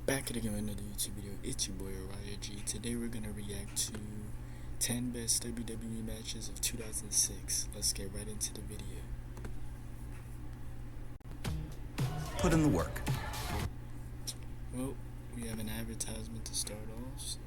Back again with another YouTube video. It's your boy Oriah G. Today we're gonna react to 10 best WWE matches of 2006. Let's get right into the video. Put in the work. Well, we have an advertisement to start off. So.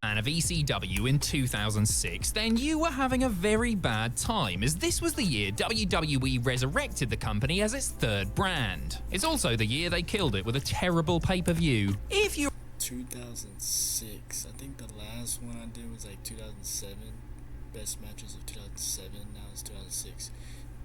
Fan of ECW in 2006, then you were having a very bad time, as this was the year WWE resurrected the company as its third brand. It's also the year they killed it with a terrible pay-per-view. If you 2006, I think the last one I did was like 2007, best matches of 2007, now it's 2006.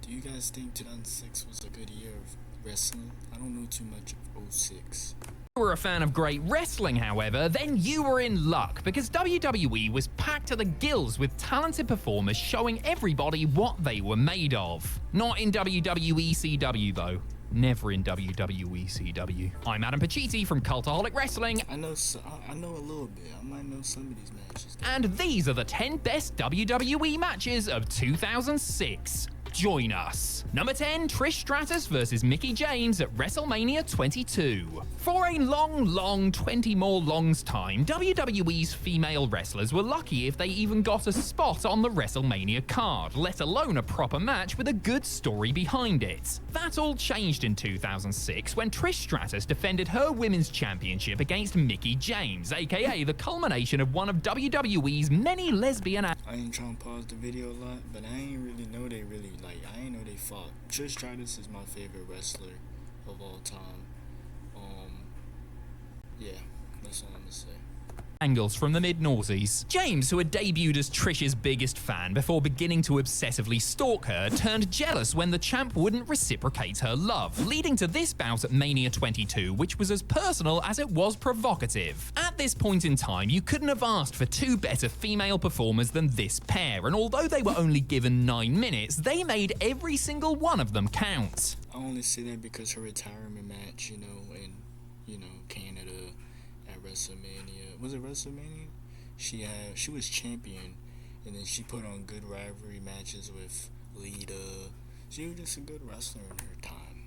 Do you guys think 2006 was a good year of wrestling? I don't know too much of 06. were a fan of great wrestling, however, then you were in luck, because WWE was packed to the gills with talented performers showing everybody what they were made of. Not in WWE CW though. Never in WWE CW. I'm Adam Pacitti from Cultaholic Wrestling. I know a little bit. I might know some of these matches. And these are the 10 best WWE matches of 2006. Join us. Number 10, Trish Stratus versus Mickie James at WrestleMania 22. For a long 20 more longs time, WWE's female wrestlers were lucky if they even got a spot on the WrestleMania card, let alone a proper match with a good story behind it. That all changed in 2006 when Trish Stratus defended her women's championship against Mickie James, aka the culmination of one of WWE's many lesbian I ain't trying to pause the video a lot, but I ain't really know they I ain't know they fought. Trish Stratus is my favorite wrestler of all time. Yeah, that's all I'm gonna say. Angles from the mid-noughties. James, who had debuted as Trish's biggest fan before beginning to obsessively stalk her, turned jealous when the champ wouldn't reciprocate her love, leading to this bout at Mania 22, which was as personal as it was provocative. At this point in time, you couldn't have asked for two better female performers than this pair, and although they were only given 9 minutes, they made every single one of them count. I only say that because her retirement match, in Canada at WrestleMania. Was it WrestleMania? She was champion, and then she put on good rivalry matches with Lita. She was just a good wrestler in her time.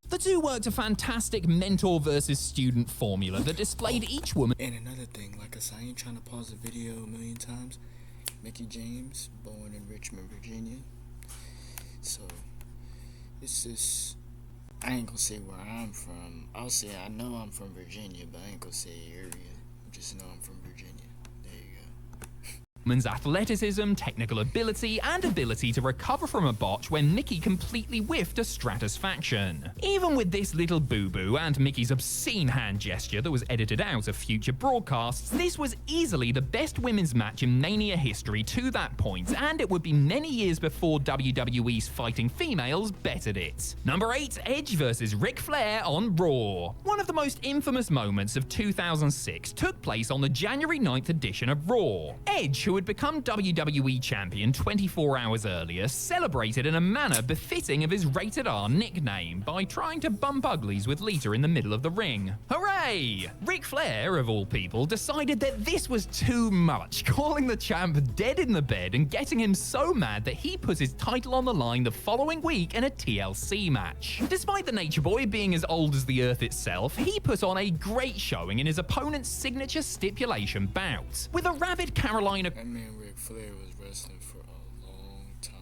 The two worked a fantastic mentor versus student formula that displayed each woman. And another thing, like I said, I ain't trying to pause the video a million times. Mickie James, born in Richmond, Virginia. So, it's just, I ain't gonna say where I'm from. I'll say I know I'm from Virginia, but I ain't gonna say area. Just know I'm from Virginia. There you go. Woman's athleticism, technical ability, and ability to recover from a botch when Mickie completely whiffed a Stratus faction. Even with this little boo-boo and Mickie's obscene hand gesture that was edited out of future broadcasts, this was easily the best women's match in Mania history to that point, and it would be many years before WWE's fighting females bettered it. Number 8, Edge versus Ric Flair on Raw. One of the most infamous moments of 2006 took place on the January 9th edition of Raw. Edge, who had become WWE champion 24 hours earlier, celebrated in a manner befitting of his rated R nickname by trying to bump uglies with Lita in the middle of the ring. Hooray! Ric Flair, of all people, decided that this was too much, calling the champ dead in the bed and getting him so mad that he put his title on the line the following week in a TLC match. Despite the Nature Boy being as old as the Earth itself, he put on a great showing in his opponent's signature stipulation bout. With a rabid Carolina That man Ric Flair was wrestling for a long time.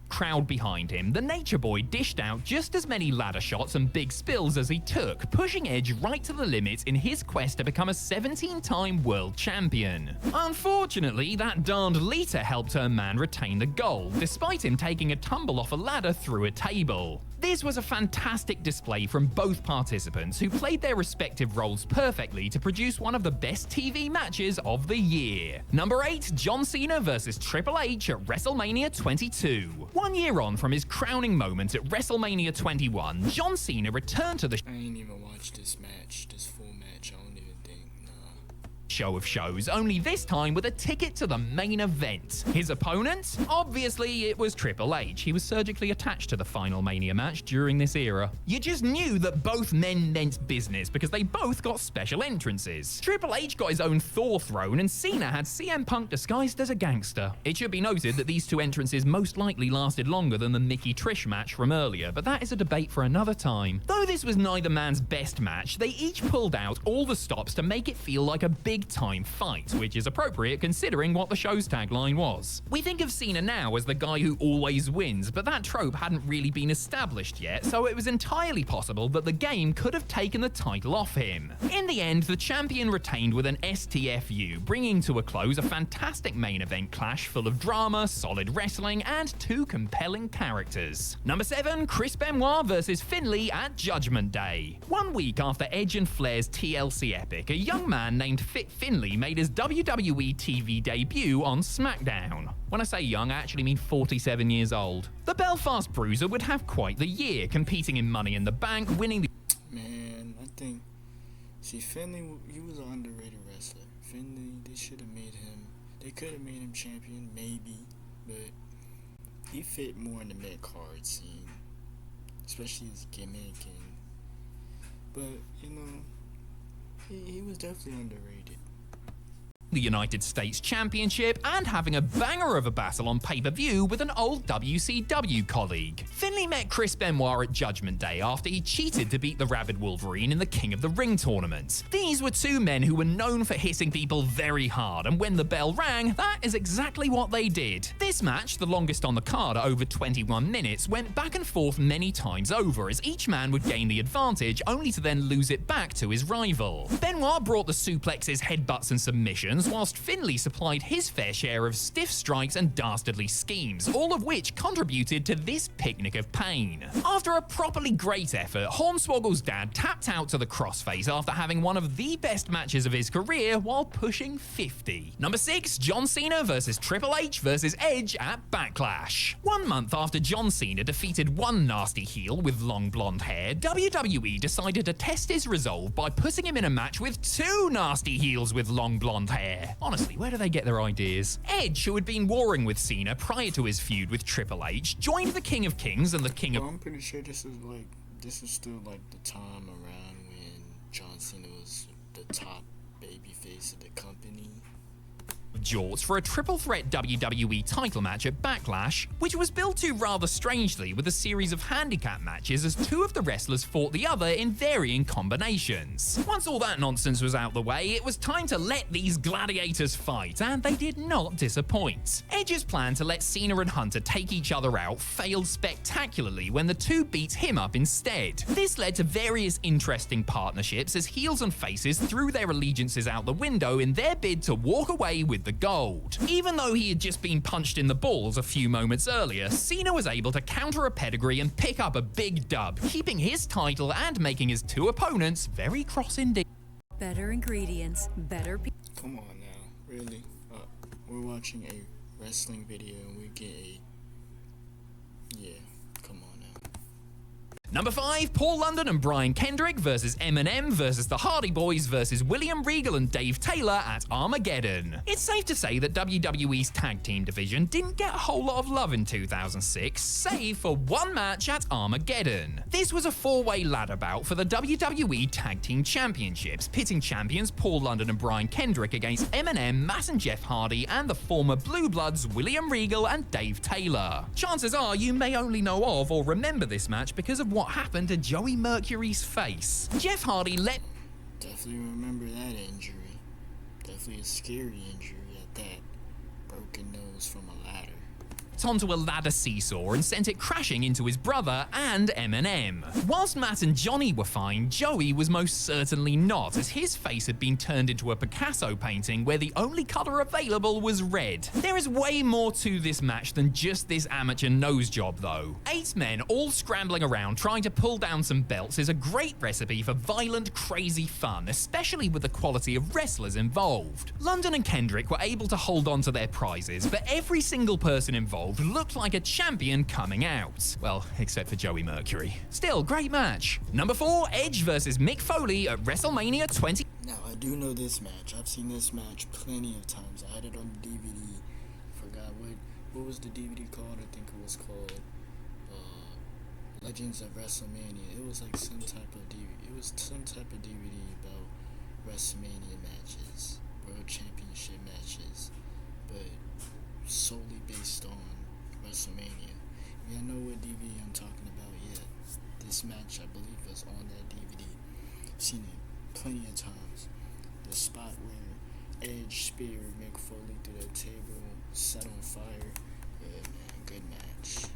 Crowd behind him, the Nature Boy dished out just as many ladder shots and big spills as he took, pushing Edge right to the limit in his quest to become a 17-time world champion. Unfortunately, that darned Lita helped her man retain the gold, despite him taking a tumble off a ladder through a table. This was a fantastic display from both participants, who played their respective roles perfectly to produce one of the best TV matches of the year. Number 8, John Cena versus Triple H at WrestleMania 22. 1 year on from his crowning moment at WrestleMania 21, John Cena returned to the I ain't even watched this match, this full match. I don't even think, nah. show of shows, only this time with a ticket to the main event. His opponent? Obviously, it was Triple H. He was surgically attached to the final Mania match during this era. You just knew that both men meant business because they both got special entrances. Triple H got his own Thor throne, and Cena had CM Punk disguised as a gangster. It should be noted that these two entrances most likely lasted longer than the Nikki Trish match from earlier, but that is a debate for another time. Though this was neither man's best match, they each pulled out all the stops to make it feel like a big-time fight, which is appropriate considering what the show's tagline was. We think of Cena now as the guy who always wins, but that trope hadn't really been established yet, so it was entirely possible that the game could have taken the title off him. In the end, the champion retained with an STFU, bringing to a close a fantastic main event clash full of drama, solid wrestling, and two compelling characters. Number 7, Chris Benoit versus Finlay at Judgment Day. 1 week after Edge and Flair's TLC epic, a young man named Fit Finlay made his WWE TV debut on SmackDown. When I say young, I actually mean 47 years old. The Belfast Bruiser would have quite the year, competing in Money in the Bank, winning the... Man, I think... See, Finlay, he was an underrated wrestler. Finlay, they should have made him... They could have made him champion, maybe, but he fit more in the mid-card scene, especially his gimmick, but, you know, he was definitely underrated. The United States Championship and having a banger of a battle on pay-per-view with an old WCW colleague. Finlay met Chris Benoit at Judgment Day after he cheated to beat the Rabid Wolverine in the King of the Ring tournament. These were two men who were known for hitting people very hard, and when the bell rang, that is exactly what they did. This match, the longest on the card at over 21 minutes, went back and forth many times over as each man would gain the advantage only to then lose it back to his rival. Benoit brought the suplexes, headbutts and submissions, whilst Finlay supplied his fair share of stiff strikes and dastardly schemes, all of which contributed to this picnic of pain. After a properly great effort, Hornswoggle's dad tapped out to the crossface after having one of the best matches of his career while pushing 50. Number 6, John Cena versus Triple H versus Edge at Backlash. 1 month after John Cena defeated one nasty heel with long blonde hair, WWE decided to test his resolve by putting him in a match with two nasty heels with long blonde hair. Honestly, where do they get their ideas? Edge, who had been warring with Cena prior to his feud with Triple H, joined the King of Kings and the King of... I'm pretty sure this is still like the time around when John Cena was the top babyface of the company. Jorts for a triple threat WWE title match at Backlash, which was built to rather strangely with a series of handicap matches as two of the wrestlers fought the other in varying combinations. Once all that nonsense was out the way, it was time to let these gladiators fight, and they did not disappoint. Edge's plan to let Cena and Hunter take each other out failed spectacularly when the two beat him up instead. This led to various interesting partnerships as heels and faces threw their allegiances out the window in their bid to walk away with the gold. Even though he had just been punched in the balls a few moments earlier, Cena was able to counter a pedigree and pick up a big dub, keeping his title and making his two opponents very cross indeed. Better ingredients, better people. Come on now, really? We're watching a wrestling video and we get a... Yeah, come on now. Number 5, Paul London and Brian Kendrick versus Eminem versus the Hardy Boys versus William Regal and Dave Taylor at Armageddon. It's safe to say that WWE's tag team division didn't get a whole lot of love in 2006, save for one match at Armageddon. This was a 4-way ladder bout for the WWE Tag Team Championships, pitting champions Paul London and Brian Kendrick against Eminem, Matt and Jeff Hardy, and the former Blue Bloods William Regal and Dave Taylor. Chances are you may only know of or remember this match because of what happened to Joey Mercury's face. Jeff Hardy let... Definitely remember that injury. Definitely a scary injury at that. Broken nose from a ladder. onto a ladder seesaw and sent it crashing into his brother and Eminem. Whilst Matt and Johnny were fine, Joey was most certainly not, as his face had been turned into a Picasso painting where the only colour available was red. There is way more to this match than just this amateur nose job though. 8 men all scrambling around trying to pull down some belts is a great recipe for violent, crazy fun, especially with the quality of wrestlers involved. London and Kendrick were able to hold on to their prizes, but every single person involved looked like a champion coming out. Well, except for Joey Mercury. Still, great match. Number 4, Edge versus Mick Foley at WrestleMania 20. Now, I do know this match. I've seen this match plenty of times. I had it on DVD. Forgot what was the DVD called? I think it was called Legends of WrestleMania. It was like some type of DVD. It was some type of DVD about WrestleMania matches, World Championship matches, but solely based on WrestleMania. If y'all know what DVD I'm talking about, yeah, this match I believe was on that DVD. I've seen it plenty of times. The spot where Edge speared Mick Foley through the table, set on fire. Yeah, man, good match.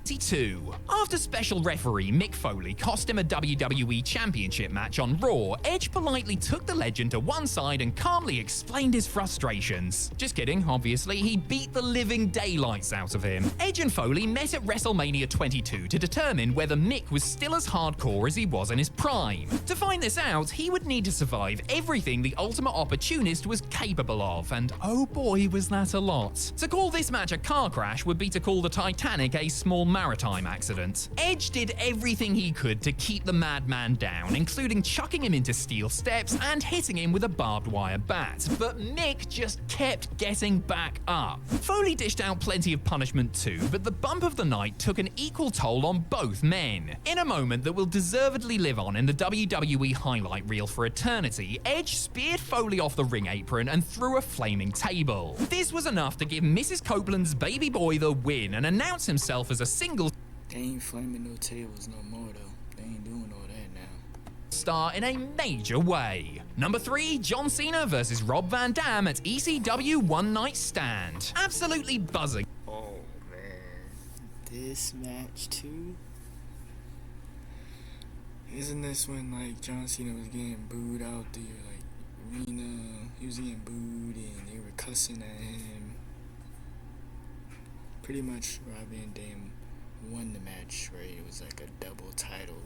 22. After special referee Mick Foley cost him a WWE Championship match on Raw, Edge politely took the legend to one side and calmly explained his frustrations. Just kidding, obviously, he beat the living daylights out of him. Edge and Foley met at WrestleMania 22 to determine whether Mick was still as hardcore as he was in his prime. To find this out, he would need to survive everything the Ultimate Opportunist was capable of, and oh boy was that a lot. To call this match a car crash would be to call the Titanic a small maritime accident. Edge did everything he could to keep the madman down, including chucking him into steel steps and hitting him with a barbed wire bat, but Mick just kept getting back up. Foley dished out plenty of punishment too, but the bump of the night took an equal toll on both men. In a moment that will deservedly live on in the WWE highlight reel for eternity, Edge speared Foley off the ring apron and threw a flaming table. This was enough to give Mrs. Copeland's baby boy the win and announce himself as a single They ain't flaming no tables no more though. They ain't doing all that now. star in a major way. Number 3, John Cena versus Rob Van Dam at ECW One Night Stand. Absolutely buzzing. Oh man, this match too. Isn't this when like John Cena was getting booed out the arena? He was getting booed and they were cussing at him. Pretty much Rob Van Dam won the match, right? It was like a double title.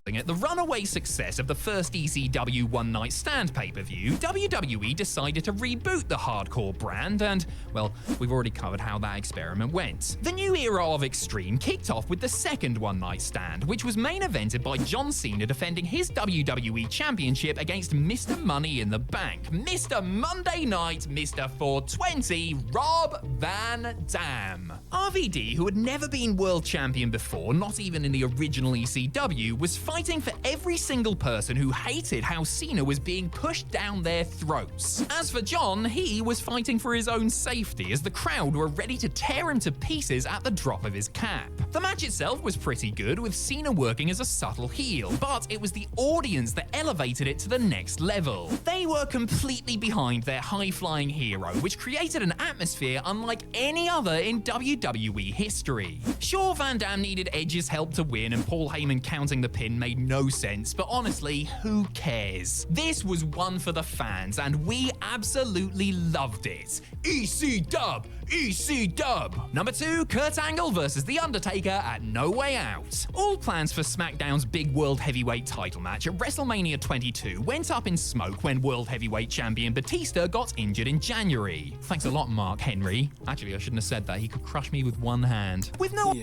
At the runaway success of the first ECW One Night Stand pay-per-view, WWE decided to reboot the hardcore brand and, well, we've already covered how that experiment went. The new era of Extreme kicked off with the second One Night Stand, which was main evented by John Cena defending his WWE Championship against Mr. Money in the Bank, Mr. Monday Night, Mr. 420, Rob Van Dam. RVD, who had never been world champion before, not even in the original ECW, was fighting for every single person who hated how Cena was being pushed down their throats. As for John, he was fighting for his own safety as the crowd were ready to tear him to pieces at the drop of his cap. The match itself was pretty good, with Cena working as a subtle heel, but it was the audience that elevated it to the next level. They were completely behind their high-flying hero, which created an atmosphere unlike any other in WWE history. Sure, Van Dam needed Edge's help to win, and Paul Heyman counting the pin made no sense, but honestly, who cares? This was one for the fans, and we absolutely loved it. EC Dub! EC Dub! Number 2, Kurt Angle versus The Undertaker at No Way Out. All plans for SmackDown's big World Heavyweight title match at WrestleMania 22 went up in smoke when World Heavyweight Champion Batista got injured in January. Thanks a lot, Mark Henry. Actually, I shouldn't have said that. He could crush me with one hand. With no He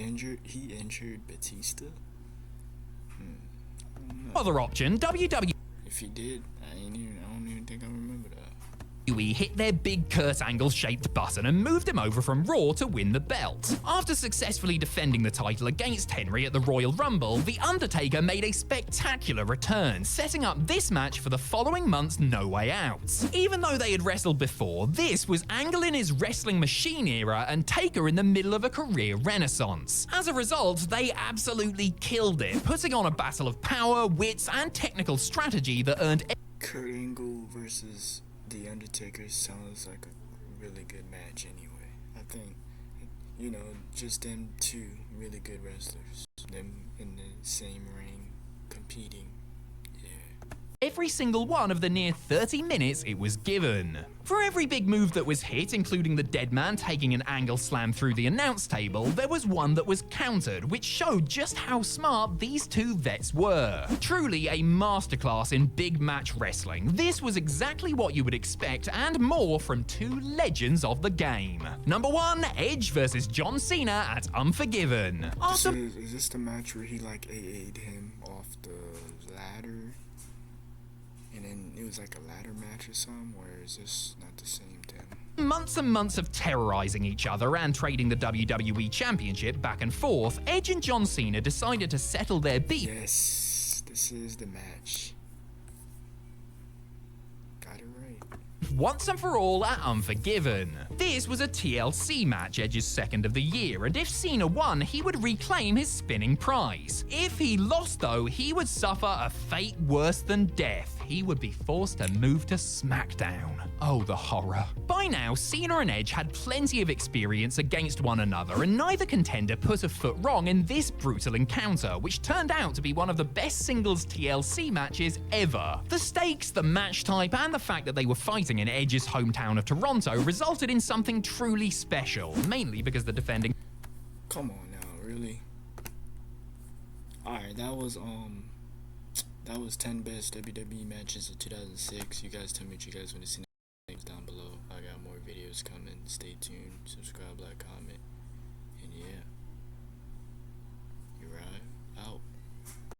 injured Batista? other option, WWE If he did, I don't even think I remember that. hit their big Kurt Angle-shaped button and moved him over from Raw to win the belt. After successfully defending the title against Henry at the Royal Rumble, The Undertaker made a spectacular return, setting up this match for the following month's No Way Out. Even though they had wrestled before, this was Angle in his wrestling machine era and Taker in the middle of a career renaissance. As a result, they absolutely killed it, putting on a battle of power, wits, and technical strategy that earned Kurt Angle versus The Undertaker sounds like a really good match anyway. I think, just them two really good wrestlers. Them in the same ring, competing. Yeah. every single one of the near 30 minutes it was given. For every big move that was hit, including the dead man taking an Angle slam through the announce table, there was one that was countered, which showed just how smart these two vets were. Truly a masterclass in big match wrestling. This was exactly what you would expect and more from two legends of the game. Number 1, Edge versus John Cena at Unforgiven. Is this the match where he AA'd him off the ladder? And then It was like a ladder match or something, or is this not the same thing? Months and months of terrorizing each other and trading the WWE Championship back and forth, Edge and John Cena decided to settle their beef. Yes, this is the match. Got it right. Once and for all at Unforgiven. This was a TLC match, Edge's second of the year, and if Cena won, he would reclaim his spinning prize. If he lost though, he would suffer a fate worse than death. He would be forced to move to SmackDown. Oh, the horror. By now, Cena and Edge had plenty of experience against one another, and neither contender put a foot wrong in this brutal encounter, which turned out to be one of the best singles TLC matches ever. The stakes, the match type, and the fact that they were fighting in Edge's hometown of Toronto resulted in something truly special, mainly because the defending... Come on now, really? Alright, that was 10 best WWE matches of 2006. You guys tell me what you guys want to see next down below. I got more videos coming. Stay tuned, subscribe, like, comment, and yeah. You're right. Out.